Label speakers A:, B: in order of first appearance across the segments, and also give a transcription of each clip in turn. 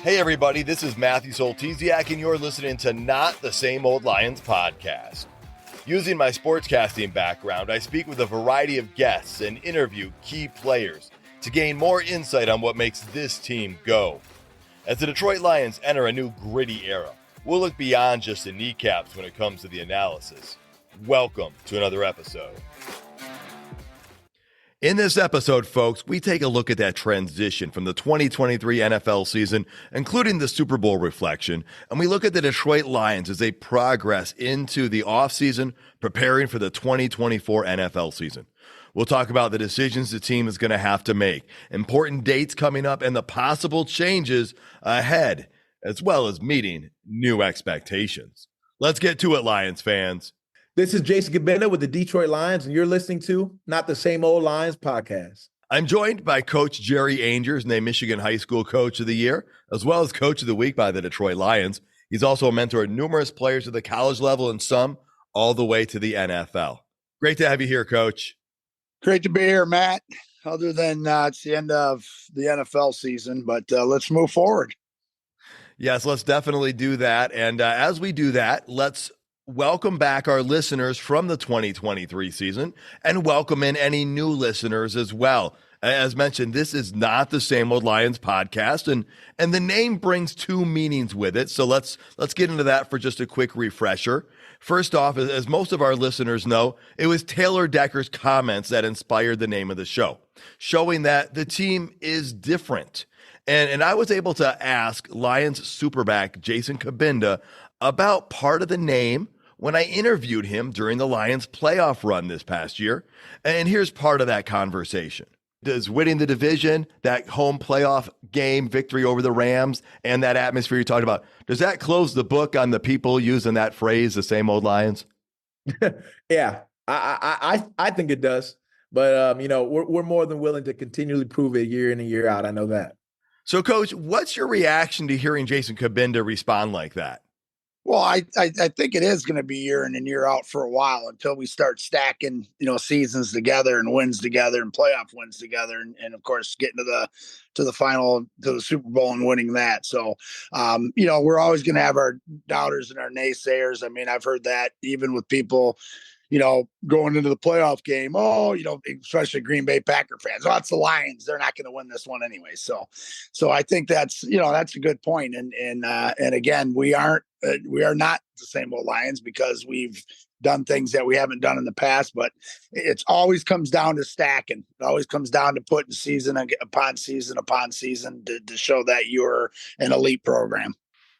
A: Hey everybody, this is Matthew Soltesiak and you're listening to Not the Same Old Lions podcast. Using my sportscasting background, I speak with a variety of guests and interview key players to gain more insight on what makes this team go. As the Detroit Lions enter a new gritty era, we'll look beyond just the kneecaps when it comes to the analysis. Welcome to another episode. In this episode, folks, we take a look at that transition from the 2023 NFL season, including the Super Bowl reflection, and we look at the Detroit Lions as they progress into the offseason, preparing for the 2024 NFL season. We'll talk about the decisions the team is going to have to make, important dates coming up, and the possible changes ahead, as well as meeting new expectations. Let's get to it, Lions fans.
B: This is Jason Kabenda with the Detroit Lions, and you're listening to Not the Same Old Lions podcast.
A: I'm joined by Coach Jerry Angers, named Michigan High School Coach of the Year, as well as Coach of the Week by the Detroit Lions. He's also mentored numerous players at the college level and some all the way to the NFL. Great to have you here, Coach.
C: Great to be here, Matt. Other than it's the end of the NFL season, but let's move forward.
A: Yes, let's definitely do that. And as we do that, let's welcome back our listeners from the 2023 season and welcome in any new listeners as well. As mentioned, this is Not the Same Old Lions podcast, and the name brings two meanings with it. So let's get into that for just a quick refresher. First off, as most of our listeners know, it was Taylor Decker's comments that inspired the name of the show, showing that the team is different. And I was able to ask Lions superback Jason Kabenda about part of the name when I interviewed him during the Lions playoff run this past year. And here's part of that conversation. Does winning the division, that home playoff game victory over the Rams, and that atmosphere you talked about, does that close the book on the people using that phrase, the same old Lions?
B: Yeah, I think it does. But, we're more than willing to continually prove it year in and year out. I know that.
A: So, Coach, what's your reaction to hearing Jason Kabenda respond like that?
C: Well, I think it is going to be year in and year out for a while until we start stacking, seasons together and wins together and playoff wins together. And of course, getting to the final, to the Super Bowl and winning that. So, we're always going to have our doubters and our naysayers. I mean, I've heard that even with people, going into the playoff game, especially Green Bay Packer fans. Oh, it's the Lions. They're not going to win this one anyway. So I think that's a good point. And again, we are not the same old Lions because we've done things that we haven't done in the past, but it always comes down to stacking. It always comes down to putting season upon season upon season to show that you're an elite program.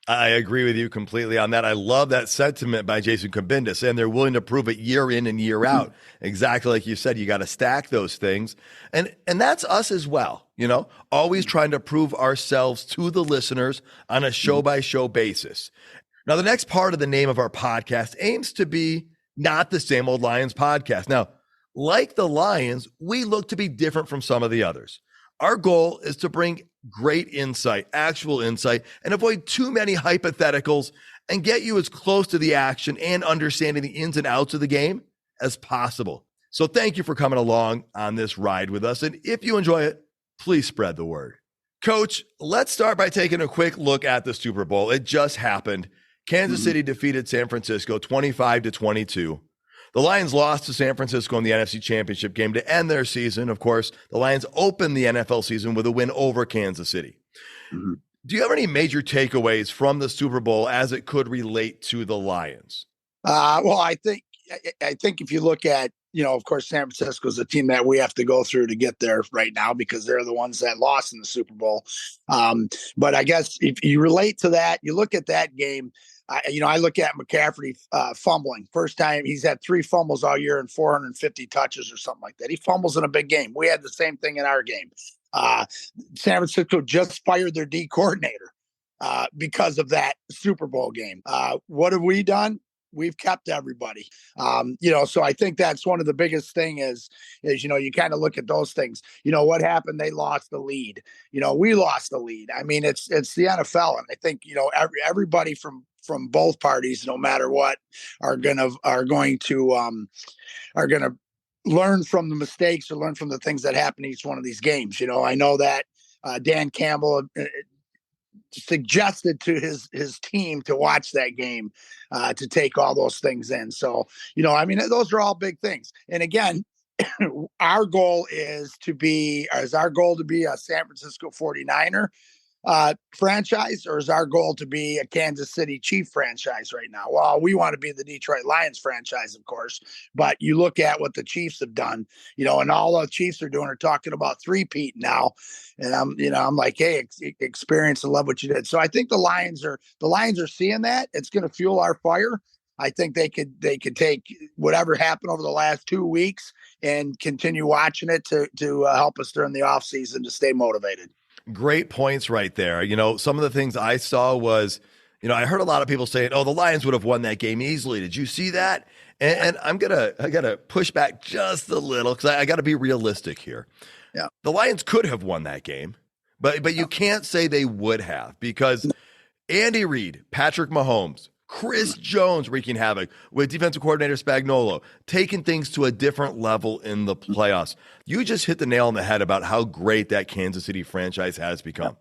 A: I agree with you completely on that. I love that sentiment by Jason Kabenda, saying they're willing to prove it year in and year out. Exactly like you said, you got to stack those things. And that's us as well, always trying to prove ourselves to the listeners on a show-by-show basis. Now, the next part of the name of our podcast aims to be Not the Same Old Lions podcast. Now, like the Lions, we look to be different from some of the others. Our goal is to bring great insight, actual insight, and avoid too many hypotheticals and get you as close to the action and understanding the ins and outs of the game as possible. So thank you for coming along on this ride with us. And if you enjoy it, please spread the word. Coach, let's start by taking a quick look at the Super Bowl. It just happened. Kansas City defeated San Francisco 25-22. The Lions lost to San Francisco in the NFC Championship game to end their season. Of course, the Lions opened the NFL season with a win over Kansas City. Mm-hmm. Do you have any major takeaways from the Super Bowl as it could relate to the Lions?
C: Well, I think if you look at, of course, San Francisco is a team that we have to go through to get there right now because they're the ones that lost in the Super Bowl. But I guess if you relate to that, you look at that game. I look at McCaffrey fumbling. First time he's had 3 fumbles all year and 450 touches or something like that. He fumbles in a big game. We had the same thing in our game. San Francisco just fired their D coordinator because of that Super Bowl game. What have we done? We've kept everybody. So I think that's one of the biggest thing is you kind of look at those things. What happened? They lost the lead. We lost the lead. I mean, it's the NFL, and I think everybody from both parties, no matter what, are going to learn from the mistakes or learn from the things that happen in each one of these games. I know that Dan Campbell suggested to his team to watch that game, to take all those things in. So, I mean, those are all big things. And again, our goal is our goal to be a San Francisco 49er franchise, or is our goal to be a Kansas City Chief franchise right now? Well, we want to be the Detroit Lions franchise, of course, but you look at what the Chiefs have done, and all the Chiefs are doing are talking about three-peat now. And I'm like, hey, experience and love what you did. So I think the Lions are seeing that. It's going to fuel our fire. I think they could take whatever happened over the last 2 weeks and continue watching it to help us during the offseason to stay motivated.
A: Great points right there. Some of the things I saw was, I heard a lot of people saying, oh, the Lions would have won that game easily. Did you see that? And I gotta push back just a little, because I gotta be realistic here.
C: Yeah.
A: The Lions could have won that game, but you can't say they would have, because Andy Reid, Patrick Mahomes, Chris Jones wreaking havoc with defensive coordinator Spagnuolo, taking things to a different level in the playoffs. You just hit the nail on the head about how great that Kansas City franchise has become.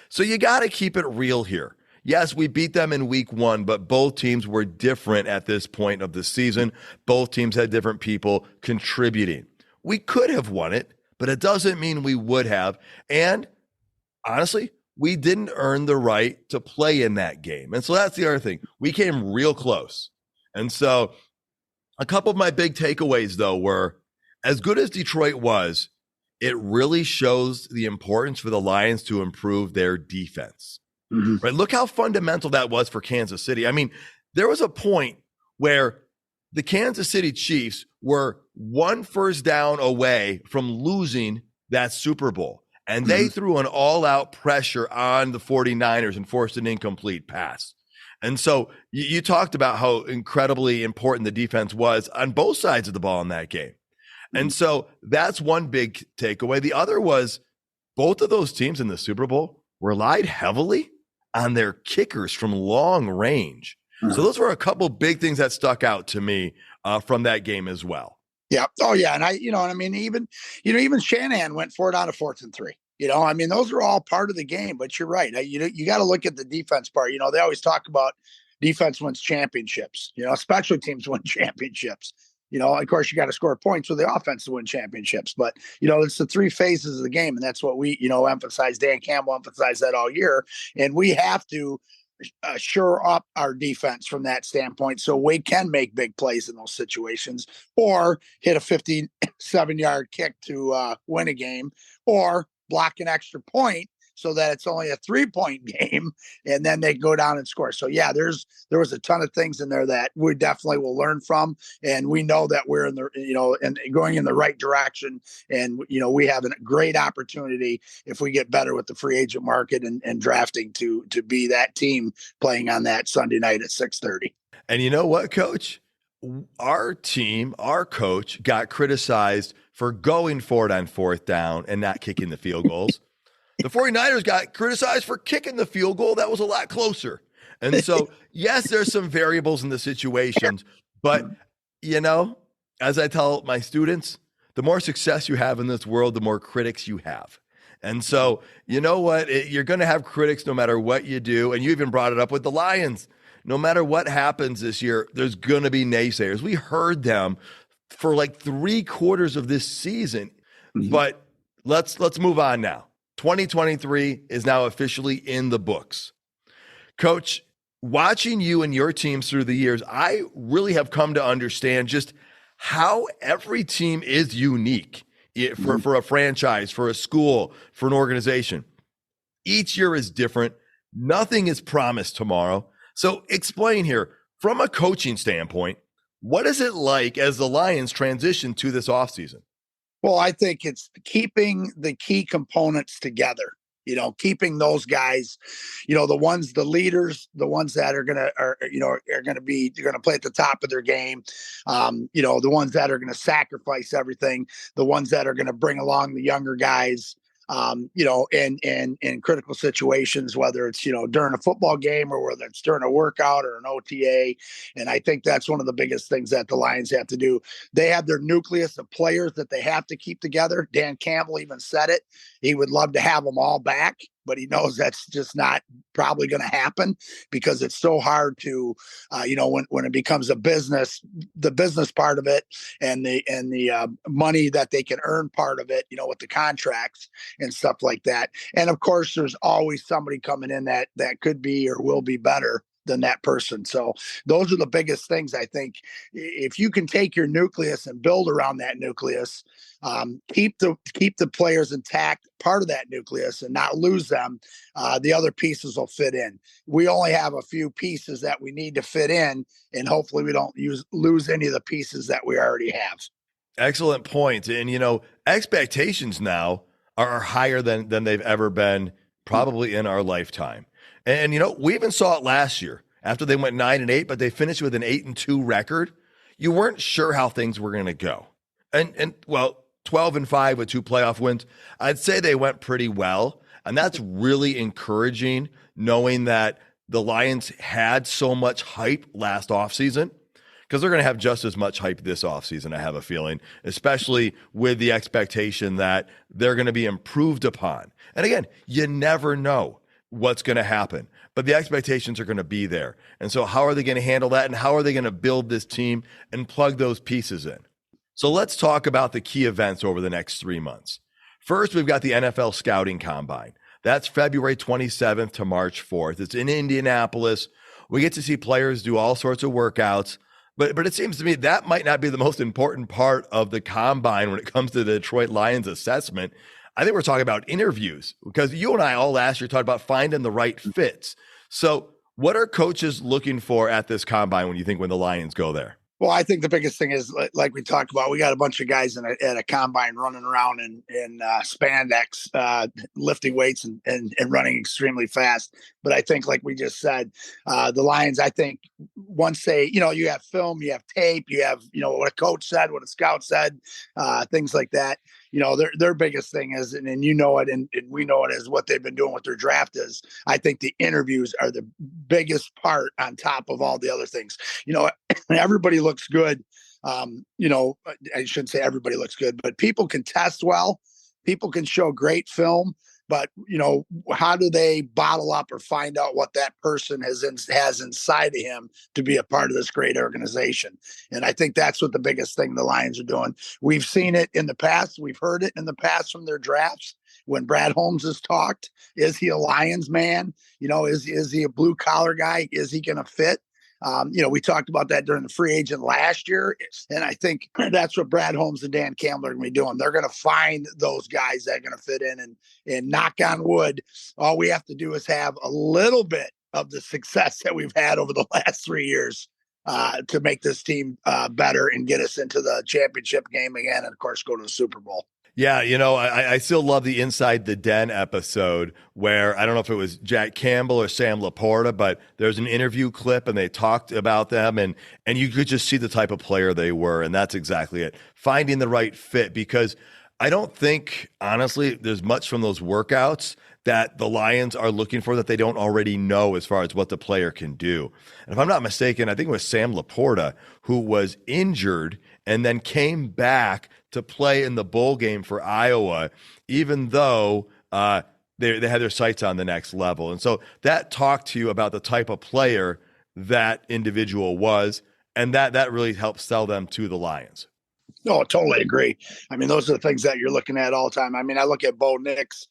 A: So you got to keep it real here. Yes, we beat them in week 1, but both teams were different at this point of the season. Both teams had different people contributing. We could have won it, but it doesn't mean we would have. And honestly, we didn't earn the right to play in that game. And so that's the other thing. We came real close. And so a couple of my big takeaways, though, were as good as Detroit was, it really shows the importance for the Lions to improve their defense. Mm-hmm. Right? Look how fundamental that was for Kansas City. I mean, there was a point where the Kansas City Chiefs were 1 first down away from losing that Super Bowl. And they threw an all-out pressure on the 49ers and forced an incomplete pass. And so you talked about how incredibly important the defense was on both sides of the ball in that game. And so that's one big takeaway. The other was both of those teams in the Super Bowl relied heavily on their kickers from long range. So those were a couple big things that stuck out to me from that game as well.
C: Yeah. Oh, yeah. And even Shanahan went for it on a 4th and 3. Those are all part of the game. But you're right. You got to look at the defense part. They always talk about defense wins championships. Special teams win championships. Of course, you got to score points with the offense to win championships. But it's the 3 phases of the game, and that's what we emphasize. Dan Campbell emphasized that all year, and we have to shore up our defense from that standpoint so we can make big plays in those situations, or hit a 57-yard kick to win a game, or block an extra point so that it's only a 3-point game, and then they go down and score. So yeah, there was a ton of things in there that we definitely will learn from, and we know that we're in the and going in the right direction, and we have a great opportunity if we get better with the free agent market and drafting to be that team playing on that Sunday night at 6:30.
A: And you know what, Coach? Our team, our coach got criticized for going for it on 4th down and not kicking the field goals. The 49ers got criticized for kicking the field goal. That was a lot closer. And so, yes, there's some variables in the situations, but, as I tell my students, the more success you have in this world, the more critics you have. And so, you know what? You're going to have critics no matter what you do. And you even brought it up with the Lions. No matter what happens this year, there's going to be naysayers. We heard them for like 3/4 of this season. But let's move on now. 2023 is now officially in the books. Coach, watching you and your teams through the years, I really have come to understand just how every team is unique for a franchise, for a school, for an organization. Each year is different. Nothing is promised tomorrow. So explain here, from a coaching standpoint, what is it like as the Lions transition to this offseason?
C: Well, I think it's keeping the key components together, keeping those guys, the leaders, the ones that are going to play at the top of their game. The ones that are going to sacrifice everything, the ones that are going to bring along the younger guys, in critical situations, whether it's, during a football game or whether it's during a workout or an OTA. And I think that's one of the biggest things that the Lions have to do. They have their nucleus of players that they have to keep together. Dan Campbell even said it. He would love to have them all back. but he knows that's just not probably going to happen because it's so hard to, when it becomes a business, the business part of it and the money that they can earn part of it, with the contracts and stuff like that. And of course, there's always somebody coming in that could be or will be better than that person. So those are the biggest things. I think if you can take your nucleus and build around that nucleus, keep the players intact, part of that nucleus, and not lose them, the other pieces will fit in. We only have a few pieces that we need to fit in, and hopefully we don't lose any of the pieces that we already have.
A: Excellent point. And, expectations now are higher than they've ever been probably in our lifetime. And, we even saw it last year after they went 9-8, but they finished with an 8-2 record. You weren't sure how things were going to go. And 12-5 with 2 playoff wins, I'd say they went pretty well. And that's really encouraging, knowing that the Lions had so much hype last offseason, because they're going to have just as much hype this offseason, I have a feeling, especially with the expectation that they're going to be improved upon. And again, you never know what's going to happen, but the expectations are going to be there. And so how are they going to handle that? And how are they going to build this team and plug those pieces in? So let's talk about the key events over the next 3 months. First, we've got the NFL Scouting Combine. That's February 27th to March 4th. It's in Indianapolis. We get to see players do all sorts of workouts, but it seems to me that might not be the most important part of the combine when it comes to the Detroit Lions assessment. I think we're talking about interviews, because you and I all last year talked about finding the right fits. So what are coaches looking for at this combine when the Lions go there?
C: Well, I think the biggest thing is, like we talked about, we got a bunch of guys at a combine running around in spandex, lifting weights and running extremely fast. But I think, like we just said, the Lions, I think once they, you have film, you have tape, you have, what a coach said, what a scout said, things like that. Their biggest thing is, and you know it, and we know it, is what they've been doing with their draft is. I think the interviews are the biggest part on top of all the other things. Everybody looks good. I shouldn't say everybody looks good, but people can test well. People can show great film. But, how do they bottle up or find out what that person has inside of him to be a part of this great organization? And I think that's what the biggest thing the Lions are doing. We've seen it in the past. We've heard it in the past from their drafts. When Brad Holmes has talked, is he a Lions man? Is he a blue collar guy? Is he going to fit? We talked about that during the free agent last year. And I think that's what Brad Holmes and Dan Campbell are going to be doing. They're going to find those guys that are going to fit in, and knock on wood. All we have to do is have a little bit of the success that we've had over the last 3 years to make this team better and get us into the championship game again. And of course, go to the Super Bowl.
A: Yeah, I still love the Inside the Den episode where, I don't know if it was Jack Campbell or Sam Laporta, but there's an interview clip and they talked about them, and you could just see the type of player they were. And that's exactly it. Finding the right fit, because I don't think, honestly, there's much from those workouts that the Lions are looking for that they don't already know as far as what the player can do. And if I'm not mistaken, I think it was Sam Laporta who was injured and then came back to play in the bowl game for Iowa, even though they had their sights on the next level. And so that talked to you about the type of player that individual was, and that really helped sell them to the Lions.
C: No, I totally agree. I mean, those are the things that you're looking at all the time. I mean, I look at Bo Nix,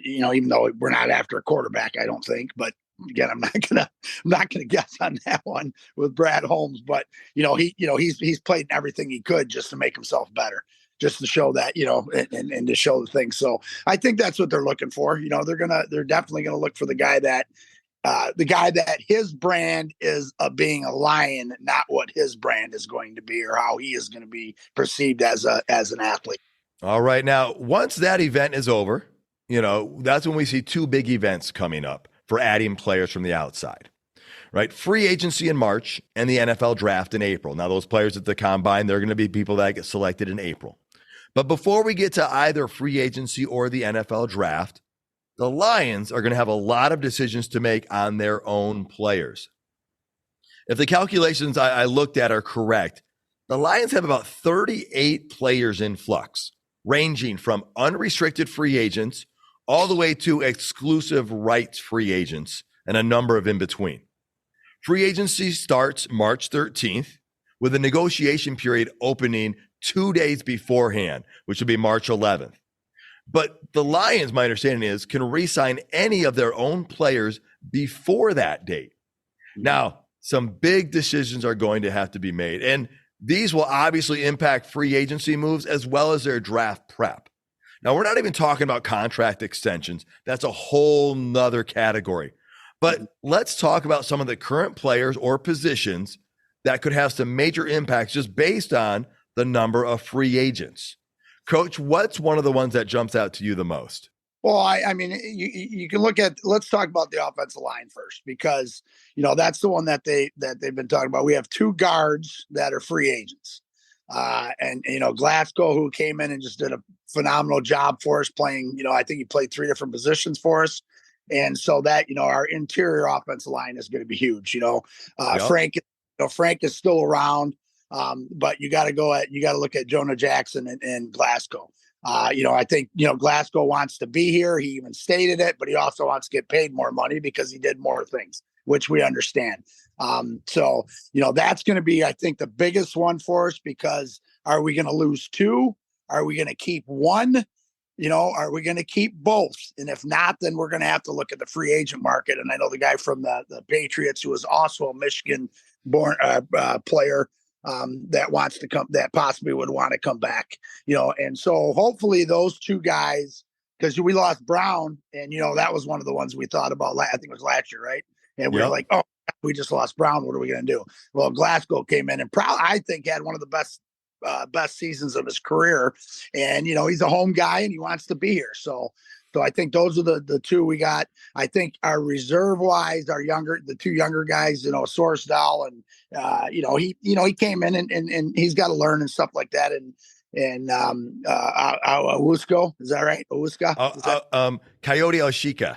C: even though we're not after a quarterback, I don't think, but again, I'm not gonna guess on that one with Brad Holmes. But he's played everything he could just to make himself better, just to show that, and to show the thing. So I think that's what they're looking for. They're definitely gonna look for the guy that his brand is being a Lion, not what his brand is going to be or how he is going to be perceived as an athlete.
A: All right, now once that event is over, that's when we see 2 big events coming up for adding players from the outside, right? Free agency in March and the NFL draft in April. Now, those players at the combine, they're going to be people that get selected in April. But before we get to either free agency or the NFL draft, the Lions are going to have a lot of decisions to make on their own players. If the calculations I looked at are correct, the Lions have about 38 players in flux, ranging from unrestricted free agents all the way to exclusive rights free agents and a number of in between. Free agency starts March 13th with a negotiation period opening 2 days beforehand, which would be March 11th. But the Lions, my understanding is, can re-sign any of their own players before that date. Now, some big decisions are going to have to be made, and these will obviously impact free agency moves as well as their draft prep. Now, we're not even talking about contract extensions. That's a whole nother category. But let's talk about some of the current players or positions that could have some major impacts just based on the number of free agents. Coach, what's one of the ones that jumps out to you the most?
C: Well, I mean, you can look at. Let's talk about the offensive line first, because that's the one that they've been talking about. We have 2 guards that are free agents, and Glasgow, who came in and just did a phenomenal job for us, playing. I think he played 3 different positions for us, and so that our interior offensive line is going to be huge. Yep. Frank is still around, but you got to look at Jonah Jackson and Glasgow. I think, Glasgow wants to be here. He even stated it, but he also wants to get paid more money because he did more things, which we understand. So that's going to be, I think, the biggest one for us, because are we going to lose 2? Are we going to keep 1? Are we going to keep both? And if not, then we're going to have to look at the free agent market. And I know the guy from the Patriots, who was also a Michigan born player, that wants to come, that possibly would want to come back, and so hopefully those 2 guys, because we lost Brown, and that was one of the ones we thought about. I think it was last year, right? And we were like, oh, we just lost Brown. What are we going to do? Well, Glasgow came in and I think had one of the best seasons of his career, and he's a home guy and he wants to be here. So I think those are the 2 we got. I think our reserve wise, the 2 younger guys, Sorsdal, and he came in and he's got to learn and stuff like that. And Owusko, is that right? Owuska?
A: Coyote Oshika.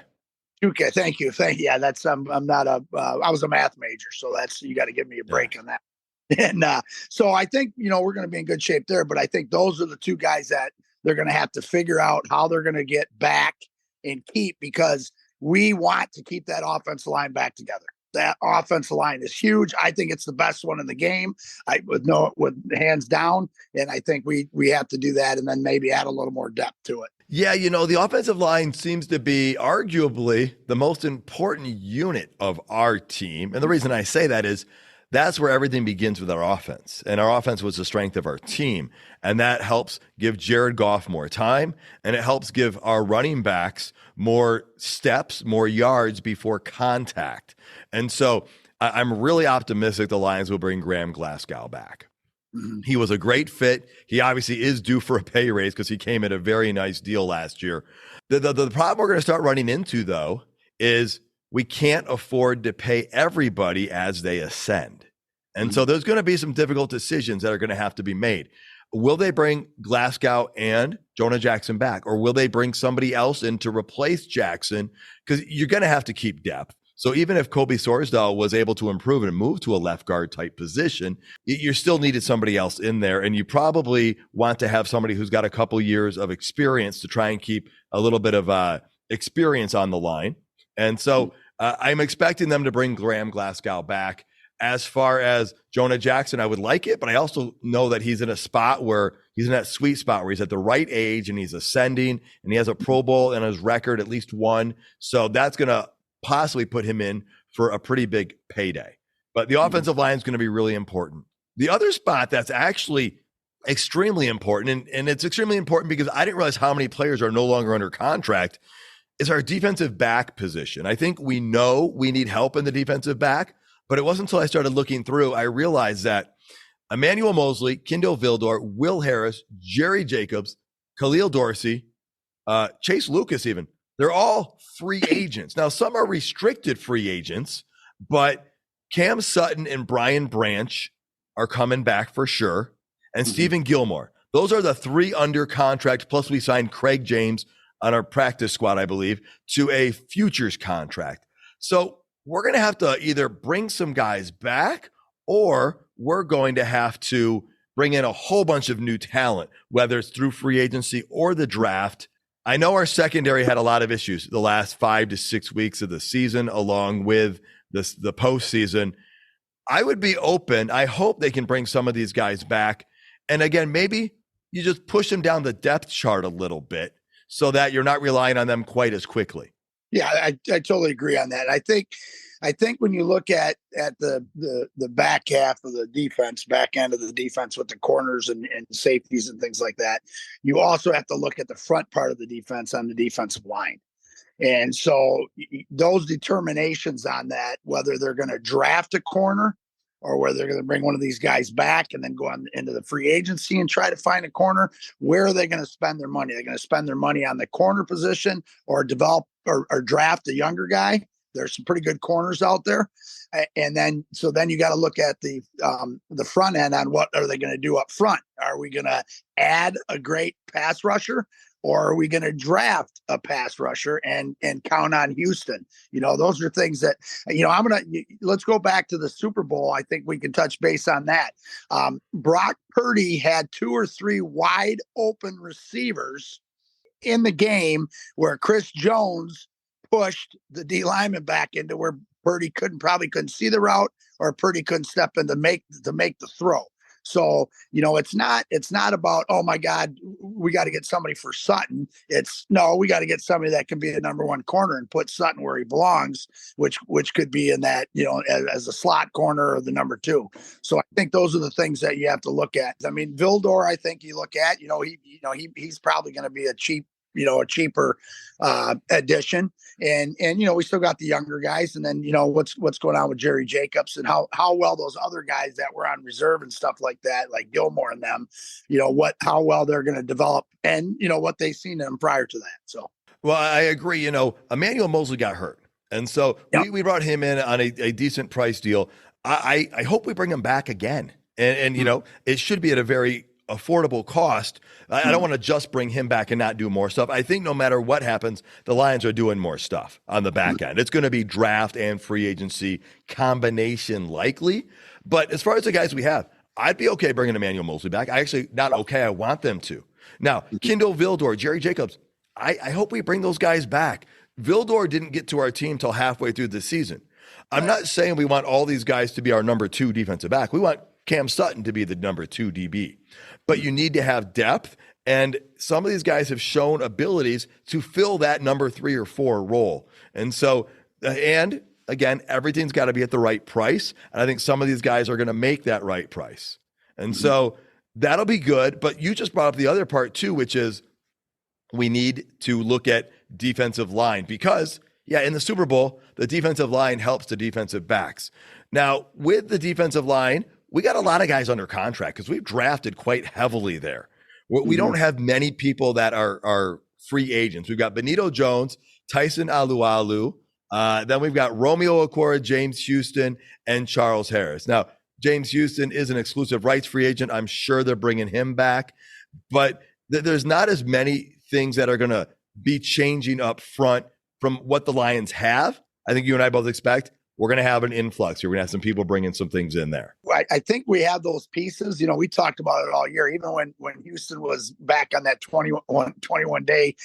C: Okay, thank you. Yeah, that's I'm not I was a math major, so you got to give me a break on that. And so I think we're going to be in good shape there. But I think those are the 2 guys that they're going to have to figure out how they're going to get back and keep, because we want to keep that offensive line back together. That offensive line is huge. I think it's the best one in the game. With hands down. And I think we have to do that, and then maybe add a little more depth to it.
A: Yeah, the offensive line seems to be arguably the most important unit of our team. And the reason I say that is that's where everything begins with our offense. And our offense was the strength of our team. And that helps give Jared Goff more time. And it helps give our running backs more steps, more yards before contact. And so I'm really optimistic the Lions will bring Graham Glasgow back. Mm-hmm. He was a great fit. He obviously is due for a pay raise because he came at a very nice deal last year. The problem we're going to start running into, though, is we can't afford to pay everybody as they ascend. And so there's going to be some difficult decisions that are going to have to be made. Will they bring Glasgow and Jonah Jackson back, or will they bring somebody else in to replace Jackson? Because you're going to have to keep depth. So even if Kobe Sorsdal was able to improve and move to a left guard type position, you still needed somebody else in there. And you probably want to have somebody who's got a couple years of experience to try and keep a little bit of experience on the line. And so I'm expecting them to bring Graham Glasgow back. As far as Jonah Jackson, I would like it, but I also know that he's in a spot where he's in that sweet spot where he's at the right age and he's ascending, and he has a Pro Bowl in his record, at least one. So that's going to possibly put him in for a pretty big payday. But the offensive line is going to be really important. The other spot that's actually extremely important, and it's extremely important because I didn't realize how many players are no longer under contract, is our defensive back position. I think we know we need help in the defensive back, but it wasn't until I started looking through, I realized that Emmanuel Mosley, Kindle Vildor, Will Harris, Jerry Jacobs, Khalil Dorsey, Chase Lucas even, they're all free agents. Now, some are restricted free agents, but Cam Sutton and Brian Branch are coming back for sure, and Stephen Gilmore. Those are the 3 under contract, plus we signed Craig James on our practice squad, I believe, to a futures contract. So we're going to have to either bring some guys back, or we're going to have to bring in a whole bunch of new talent, whether it's through free agency or the draft. I know our secondary had a lot of issues the last 5 to 6 weeks of the season, along with the postseason. I would be open. I hope they can bring some of these guys back. And again, maybe you just push them down the depth chart a little bit so that you're not relying on them quite as quickly.
C: Yeah, I totally agree on that. I think when you look at the back half of the defense, back end of the defense with the corners and safeties and things like that, you also have to look at the front part of the defense on the defensive line. And so those determinations on that, whether they're going to draft a corner or whether they're going to bring one of these guys back and then go on into the free agency and try to find a corner, where are they going to spend their money? They're going to spend their money on the corner position or develop or draft a younger guy. There's some pretty good corners out there. And then you got to look at the front end on what are they going to do up front? Are we going to add a great pass rusher? Or are we going to draft a pass rusher and count on Houston? Those are things that, let's go back to the Super Bowl. I think we can touch base on that. Brock Purdy had 2 or 3 wide open receivers in the game where Chris Jones pushed the D lineman back into where Purdy couldn't see the route, or Purdy couldn't step in to make the throw. So, it's not about, oh my God, we got to get somebody for Sutton. We got to get somebody that can be a number 1 corner and put Sutton where he belongs, which could be in that, as a slot corner or the number 2. So I think those are the things that you have to look at. I mean, Vildor, I think you look at, he's probably going to be a cheaper addition. And we still got the younger guys, and then what's going on with Jerry Jacobs and how well those other guys that were on reserve and stuff like that, like Gilmore and them, how well they're going to develop, and what they've seen in them prior to that. So,
A: well, I agree. Emmanuel Mosley got hurt, and so we brought him in on a decent price deal. I hope we bring him back again, and it should be at a very affordable cost. I don't want to just bring him back and not do more stuff. I think no matter what happens, the Lions are doing more stuff on the back end. It's going to be draft and free agency combination likely. But as far as the guys we have, I'd be okay bringing Emmanuel Mosley back. I want them to. Now, Kindle Vildor, Jerry Jacobs, I hope we bring those guys back. Vildor didn't get to our team till halfway through the season. I'm not saying we want all these guys to be our number 2 defensive back. We want Cam Sutton to be the number 2 DB. But you need to have depth, and some of these guys have shown abilities to fill that number 3 or 4 role. And so, and again, everything's got to be at the right price. And I think some of these guys are going to make that right price. And so that'll be good. But you just brought up the other part too, which is we need to look at defensive line because, in the Super Bowl, the defensive line helps the defensive backs. Now, with the defensive line, we got a lot of guys under contract because we've drafted quite heavily there. We don't have many people that are free agents. We've got Benito Jones, Tyson Alualu. Then we've got Romeo Okwara, James Houston, and Charles Harris. Now, James Houston is an exclusive rights free agent. I'm sure they're bringing him back. But there's not as many things that are going to be changing up front from what the Lions have. I think you and I both expect we're going to have an influx here. We're going to have some people bringing some things in there.
C: I think we have those pieces. We talked about it all year, even when Houston was back on that 21 day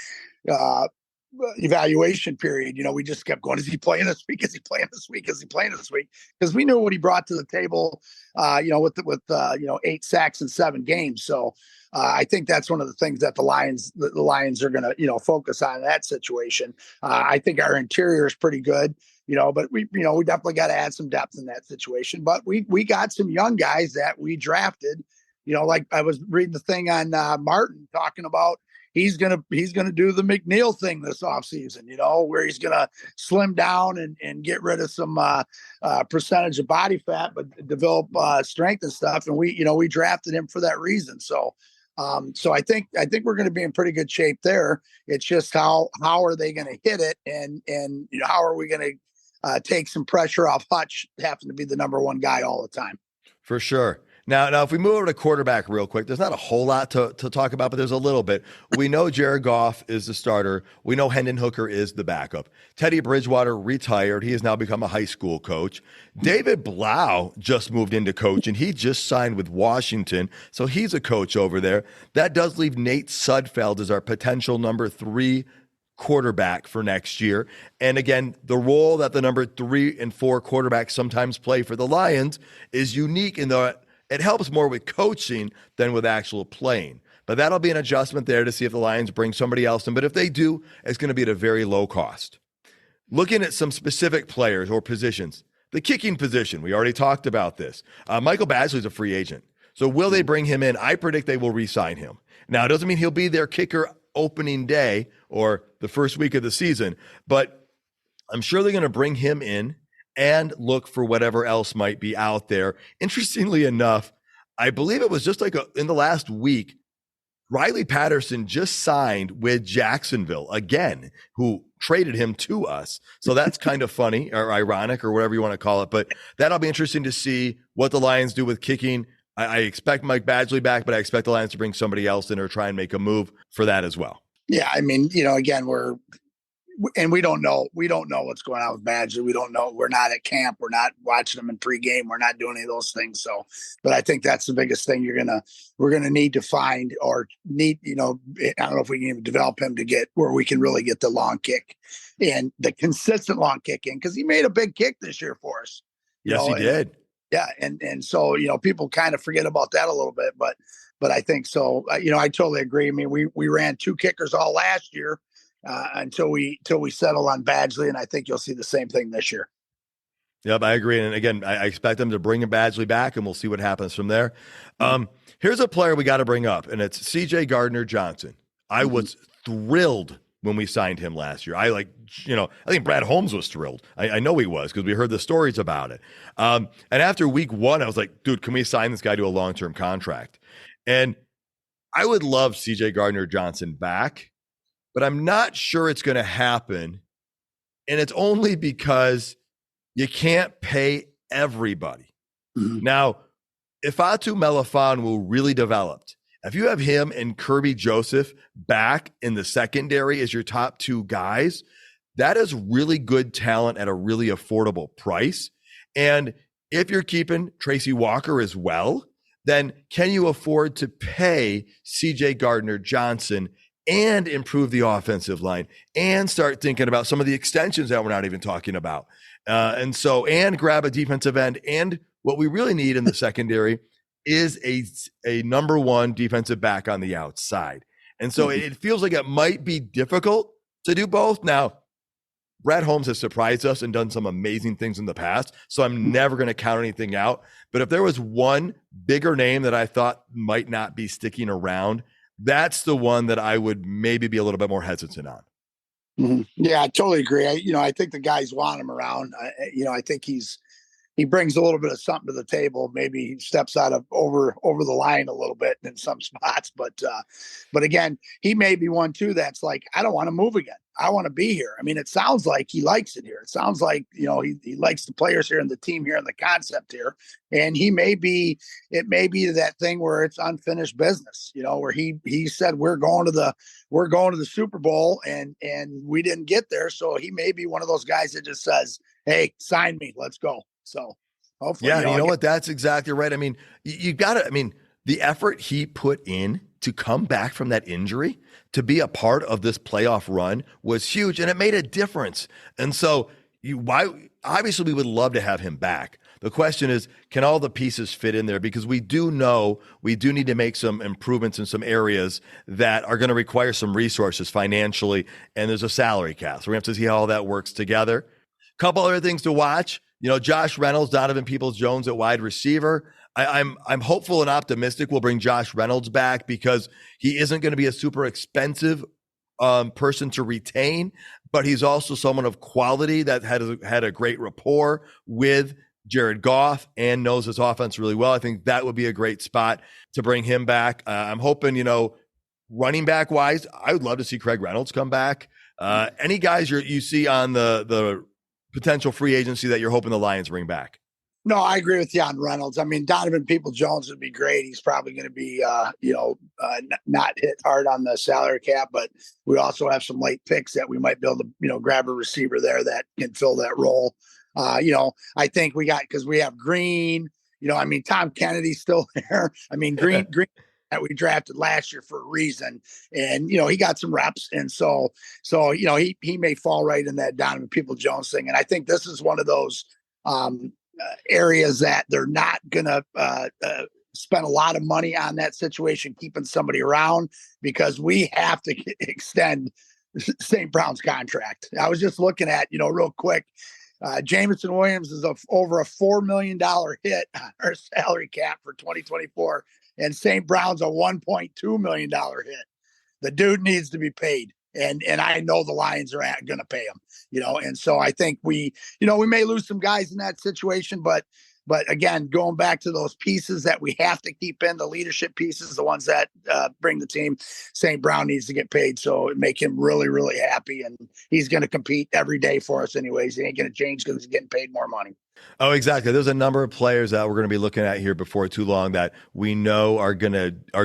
C: evaluation period. We just kept going, is he playing this week? Is he playing this week? Is he playing this week? Because we knew what he brought to the table, with 8 sacks in 7 games. So I think that's one of the things that the Lions are going to, focus on in that situation. I think our interior is pretty good. But we definitely got to add some depth in that situation. But we got some young guys that we drafted, like I was reading the thing on Martin talking about he's gonna do the McNeil thing this offseason, where he's gonna slim down and get rid of some percentage of body fat, but develop strength and stuff. And we drafted him for that reason. So I think we're going to be in pretty good shape there. It's just how are they going to hit it, and how are we going to take some pressure off Hutch having to be the number 1 guy all the time.
A: For sure. Now, if we move over to quarterback real quick, there's not a whole lot to talk about, but there's a little bit. We know Jared Goff is the starter. We know Hendon Hooker is the backup. Teddy Bridgewater retired. He has now become a high school coach. David Blau just moved into coach, and he just signed with Washington, so he's a coach over there. That does leave Nate Sudfeld as our potential number 3 quarterback for next year. And again, the role that the number 3 and 4 quarterbacks sometimes play for the Lions is unique in that it helps more with coaching than with actual playing. But that'll be an adjustment there to see if the Lions bring somebody else in. But if they do, it's going to be at a very low cost. Looking at some specific players or positions, the kicking position, we already talked about this. Michael Badgley's a free agent. So will they bring him in? I predict they will re-sign him. Now, it doesn't mean he'll be their kicker opening day or the first week of the season, but I'm sure they're going to bring him in and look for whatever else might be out there. Interestingly enough, I believe it was just like in the last week, Riley Patterson just signed with Jacksonville again, who traded him to us. So that's kind of funny or ironic or whatever you want to call it. But that'll be interesting to see what the Lions do with kicking. I expect Mike Badgley back, but I expect the Lions to bring somebody else in or try and make a move for that as well.
C: Yeah, I mean, again, we don't know what's going on with Badgley. We don't know. We're not at camp. We're not watching them in pregame. We're not doing any of those things. So, but I think that's the biggest thing we're gonna need to find or need. I don't know if we can even develop him to get where we can really get the long kick and the consistent long kick in, because he made a big kick this year for us.
A: Yes, he did.
C: Yeah, and so people kind of forget about that a little bit, but I think so. I totally agree. I mean, we ran 2 kickers all last year. Until we settle on Badgley, and I think you'll see the same thing this year.
A: Yep, I agree. And again, I expect them to bring Badgley back, and we'll see what happens from there. Here's a player we got to bring up, and it's C.J. Gardner-Johnson. I was thrilled when we signed him last year. I think Brad Holmes was thrilled. I know he was because we heard the stories about it. And after week 1, I was like, dude, can we sign this guy to a long-term contract? And I would love C.J. Gardner-Johnson back, but I'm not sure it's going to happen. And it's only because you can't pay everybody. Mm-hmm. Now, if Atu Melifonwu really developed, if you have him and Kirby Joseph back in the secondary as your top 2 guys, that is really good talent at a really affordable price. And if you're keeping Tracy Walker as well, then can you afford to pay C.J. Gardner-Johnson and improve the offensive line and start thinking about some of the extensions that we're not even talking about. And grab a defensive end. And what we really need in the secondary is a number 1 defensive back on the outside. And so it feels like it might be difficult to do both. Now, Brad Holmes has surprised us and done some amazing things in the past, so I'm never going to count anything out. But if there was one bigger name that I thought might not be sticking around, that's the one that I would maybe be a little bit more hesitant on.
C: Mm-hmm. Yeah, I totally agree. I think the guys want him around. I think he brings a little bit of something to the table. Maybe he steps out of over the line a little bit in some spots, but again, he may be one too that's like, I don't want to move again. I want to be here. I mean, it sounds like he likes it here. It sounds like, he likes the players here and the team here and the concept here. And it may be that thing where it's unfinished business, where he said, we're going to the Super Bowl and we didn't get there. So he may be one of those guys that just says, hey, sign me, let's go. So hopefully,
A: yeah, you know what? That's exactly right. I mean, you got to, the effort he put in to come back from that injury, to be a part of this playoff run was huge, and it made a difference. And so obviously we would love to have him back. The question is, can all the pieces fit in there? Because we do know we do need to make some improvements in some areas that are going to require some resources financially, and there's a salary cap. So we have to see how all that works together. A couple other things to watch. Josh Reynolds, Donovan Peoples-Jones at wide receiver. I'm hopeful and optimistic we'll bring Josh Reynolds back because he isn't going to be a super expensive person to retain, but he's also someone of quality that had a great rapport with Jared Goff and knows his offense really well. I think that would be a great spot to bring him back. I'm hoping, running back wise, I would love to see Craig Reynolds come back. Any guys you see on the potential free agency that you're hoping the Lions bring back?
C: No, I agree with you on Reynolds. I mean, Donovan Peoples-Jones would be great. He's probably going to be, not hit hard on the salary cap, but we also have some late picks that we might be able to, grab a receiver there that can fill that role. I think because we have Green, I mean, Tom Kennedy's still there. I mean, Green that we drafted last year for a reason, and he got some reps, and so he may fall right in that Donovan Peoples-Jones thing, and I think this is one of those areas that they're not gonna spend a lot of money on that situation, keeping somebody around, because we have to extend St. Brown's contract. I was just looking at real quick. Jameson Williams is over a $4 million hit on our salary cap for 2024, and St. Brown's a $1.2 million hit. The dude needs to be paid, and I know the Lions are going to pay him. And so I think we may lose some guys in that situation, but again, going back to those pieces that we have to keep in, the leadership pieces, the ones that bring the team, St. Brown needs to get paid, so it make him really, really happy. And he's going to compete every day for us anyways. He ain't going to change because he's getting paid more money.
A: Oh, exactly. There's a number of players that we're going to be looking at here before too long that we know are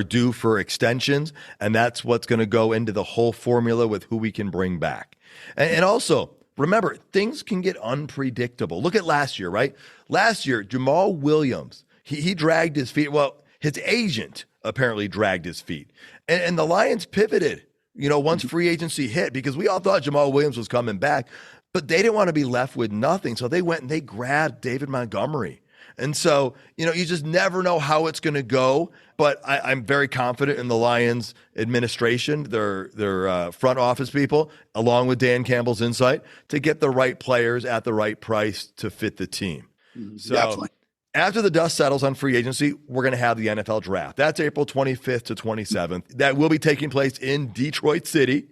A: due for extensions, and that's what's going to go into the whole formula with who we can bring back. And also, remember, things can get unpredictable. Look at last year, right? Last year, Jamal Williams, he dragged his feet. Well, his agent apparently dragged his feet. And the Lions pivoted, once free agency hit, because we all thought Jamal Williams was coming back, but they didn't want to be left with nothing. So they went and they grabbed David Montgomery. And so, you just never know how it's going to go. But I'm very confident in the Lions administration, their front office people, along with Dan Campbell's insight, to get the right players at the right price to fit the team. So
C: Definitely.
A: After the dust settles on free agency, we're going to have the NFL draft. That's April 25th to 27th. That will be taking place in Detroit City.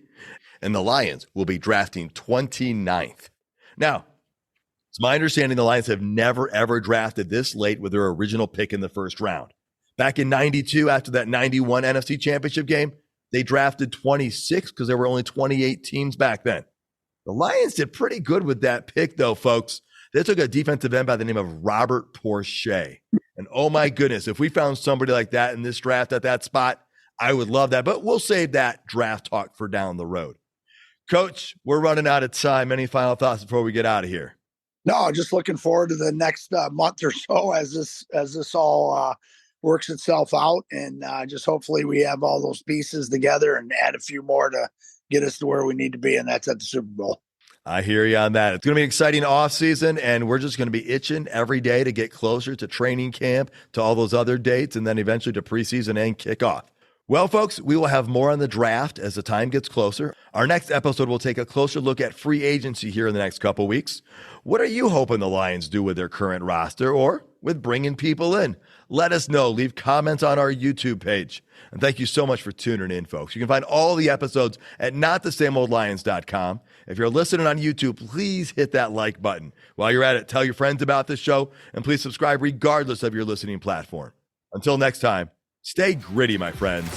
A: And the Lions will be drafting 29th. Now, it's my understanding the Lions have never, ever drafted this late with their original pick in the first round. Back in 92, after that 91 NFC Championship game, they drafted 26 because there were only 28 teams back then. The Lions did pretty good with that pick, though, folks. They took a defensive end by the name of Robert Porcher. And oh my goodness, if we found somebody like that in this draft at that spot, I would love that. But we'll save that draft talk for down the road. Coach, we're running out of time. Any final thoughts before we get out of here?
C: No, just looking forward to the next month or so as this all works itself out, and just hopefully we have all those pieces together and add a few more to get us to where we need to be, and that's at the Super Bowl.
A: I hear you on that. It's going to be an exciting offseason, and we're just going to be itching every day to get closer to training camp, to all those other dates, and then eventually to preseason and kickoff. Well, folks, we will have more on the draft as the time gets closer. Our next episode will take a closer look at free agency here in the next couple weeks. What are you hoping the Lions do with their current roster or with bringing people in? Let us know. Leave comments on our YouTube page. And thank you so much for tuning in, folks. You can find all the episodes at notthesameoldlions.com. If you're listening on YouTube, please hit that like button. While you're at it, tell your friends about this show, and please subscribe regardless of your listening platform. Until next time, stay gritty, my friends.